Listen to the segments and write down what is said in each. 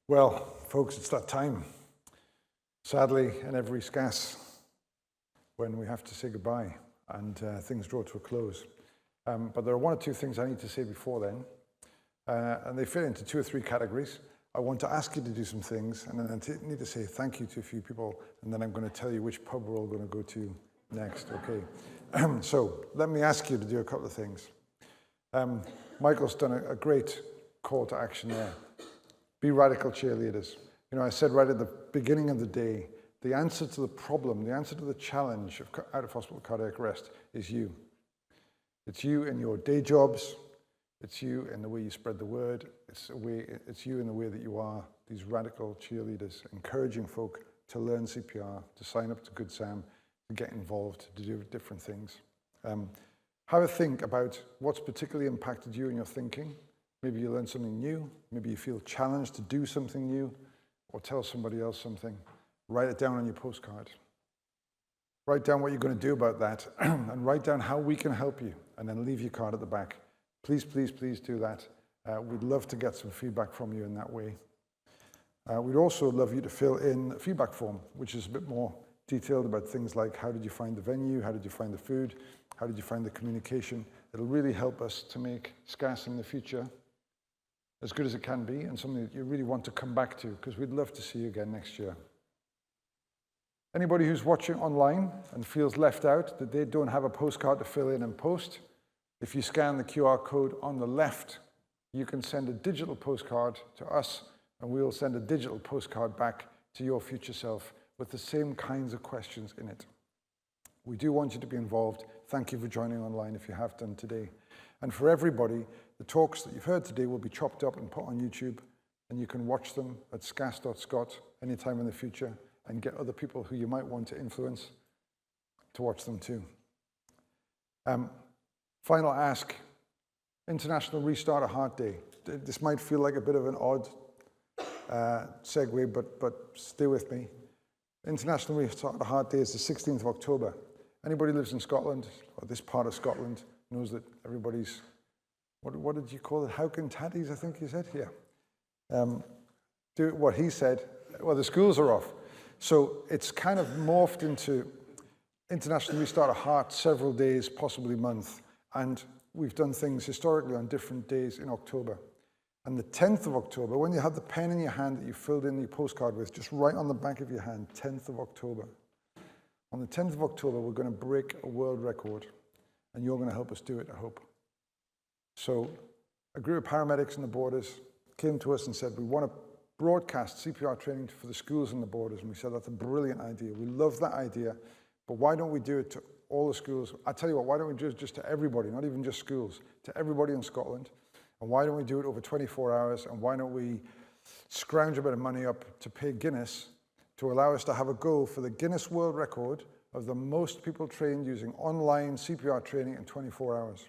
Well, folks, it's that time. Sadly, in every SCAS, when we have to say goodbye and things draw to a close. But there are one or two things I need to say before then, and they fit into 2 or 3 categories. I want to ask you to do some things, and then I need to say thank you to a few people, and then I'm going to tell you which pub we're all going to go to next, okay? So let me ask you to do a couple of things. Michael's done a great call to action there. Be radical cheerleaders. You know, I said right at the beginning of the day, the answer to the problem, the answer to the challenge of out-of-hospital cardiac arrest is you. It's you in your day jobs. It's you in the way you spread the word. It's you in the way that you are these radical cheerleaders, encouraging folk to learn CPR, to sign up to Good Sam, to get involved, to do different things. Have a think about what's particularly impacted you in your thinking. Maybe you learn something new. Maybe you feel challenged to do something new or tell somebody else something. Write it down on your postcard. Write down what you're going to do about that and write down how we can help you, and then leave your card at the back. Please, please, please do that. We'd love to get some feedback from you in that way. We'd also love you to fill in a feedback form, which is a bit more detailed about things like how did you find the venue, how did you find the food, how did you find the communication. It'll really help us to make SCAS in the future as good as it can be, and something that you really want to come back to, because we'd love to see you again next year. Anybody who's watching online and feels left out, that they don't have a postcard to fill in and post, if you scan the QR code on the left, you can send a digital postcard to us, and we'll send a digital postcard back to your future self with the same kinds of questions in it. We do want you to be involved. Thank you for joining online if you have done today. And for everybody, the talks that you've heard today will be chopped up and put on YouTube, and you can watch them at scas.scot anytime in the future and get other people who you might want to influence to watch them too. Final ask, International Restart a Heart Day. This might feel like a bit of an odd segue, but stay with me. International Restart a Heart Day is the 16th of October. Anybody who lives in Scotland, or this part of Scotland, knows that everybody's, what did you call it? Howkin Tatties, I think you said? Yeah. Do what he said. Well, the schools are off. So it's kind of morphed into International Restart a Heart several days, possibly month. And we've done things historically on different days in October. And the 10th of October, when you have the pen in your hand that you filled in your postcard with, just right on the back of your hand, 10th of October. On the 10th of October, we're going to break a world record. And you're going to help us do it, I hope. So a group of paramedics in the borders came to us and said, we want to broadcast CPR training for the schools in the borders. And we said, that's a brilliant idea. We love that idea. But why don't we do it to all the schools? I tell you what, why don't we do it just to everybody, not even just schools, to everybody in Scotland? And why don't we do it over 24 hours? And why don't we scrounge a bit of money up to pay Guinness to allow us to have a go for the Guinness World Record of the most people trained using online CPR training in 24 hours.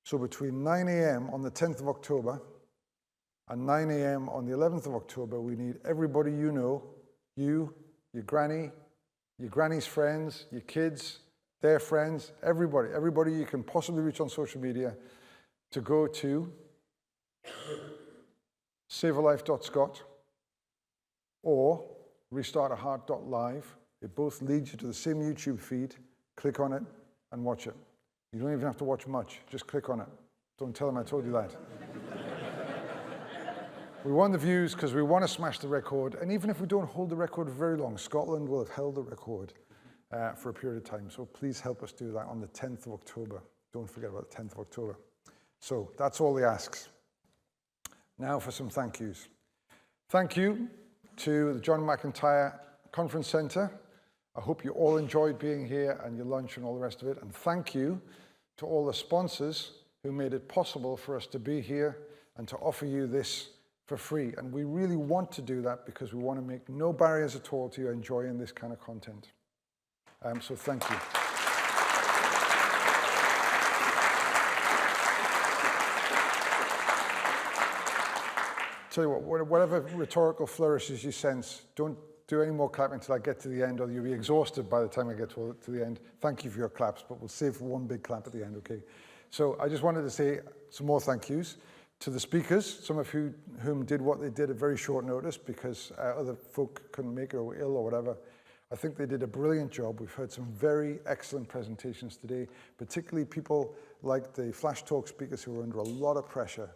So between 9 a.m. on the 10th of October and 9 a.m. on the 11th of October, we need everybody you know, you, your granny, your granny's friends, your kids, their friends, everybody you can possibly reach on social media, to go to savealife.scot or restartaheart.live. It both leads you to the same YouTube feed. Click on it and watch it. You don't even have to watch much. Just click on it. Don't tell them I told you that. We want the views because we want to smash the record. And even if we don't hold the record for very long, Scotland will have held the record for a period of time. So please help us do that on the 10th of October. Don't forget about the 10th of October. So that's all the asks. Now for some thank yous. Thank you to the John McIntyre Conference Centre. I hope you all enjoyed being here and your lunch and all the rest of it. And thank you to all the sponsors who made it possible for us to be here and to offer you this for free. And we really want to do that because we want to make no barriers at all to you enjoying this kind of content. So thank you. Tell you what, whatever rhetorical flourishes you sense, don't do any more clapping until I get to the end, or you'll be exhausted by the time I get to the end. Thank you for your claps, but we'll save one big clap at the end, okay? So I just wanted to say some more thank yous To the speakers, some of whom did what they did at very short notice because other folk couldn't make it or were ill or whatever. I think they did a brilliant job. We've heard some very excellent presentations today, particularly people like the Flash Talk speakers who were under a lot of pressure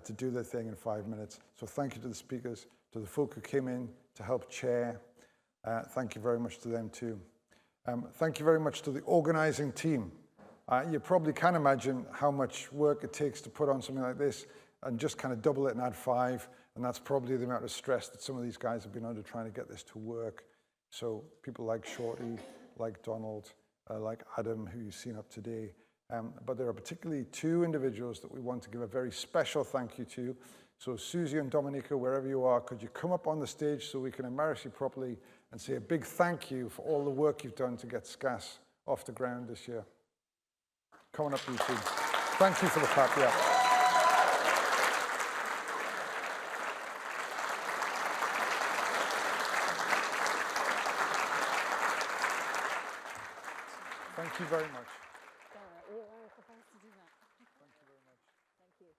to do their thing in 5 minutes. So thank you to the speakers, to the folk who came in to help chair. Thank you very much to them too. Thank you very much to the organizing team. You probably can imagine how much work it takes to put on something like this and just kind of double it and add 5. And that's probably the amount of stress that some of these guys have been under trying to get this to work. So people like Shorty, like Donald, like Adam, who you've seen up today. But there are particularly 2 individuals that we want to give a very special thank you to. So Susie and Dominica, wherever you are, could you come up on the stage so we can embarrass you properly and say a big thank you for all the work you've done to get SCAS off the ground this year. Come on up, you two. Thank you for the clap, yeah. Thank you very much. We are supposed to do that. Thank you very much. Thank you.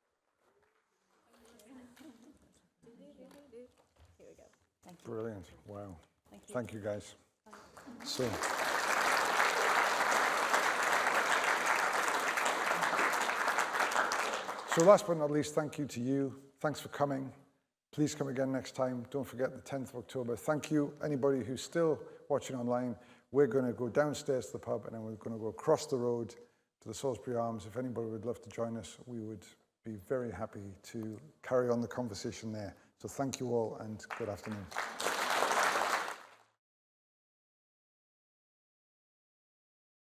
Here we go. Thank you. Brilliant. Wow. Thank you. Thank you, guys. So last but not least, thank you to you. Thanks for coming. Please come again next time. Don't forget the 10th of October. Thank you, anybody who's still watching online. We're going to go downstairs to the pub and then we're going to go across the road to the Salisbury Arms. If anybody would love to join us, we would be very happy to carry on the conversation there. So thank you all and good afternoon.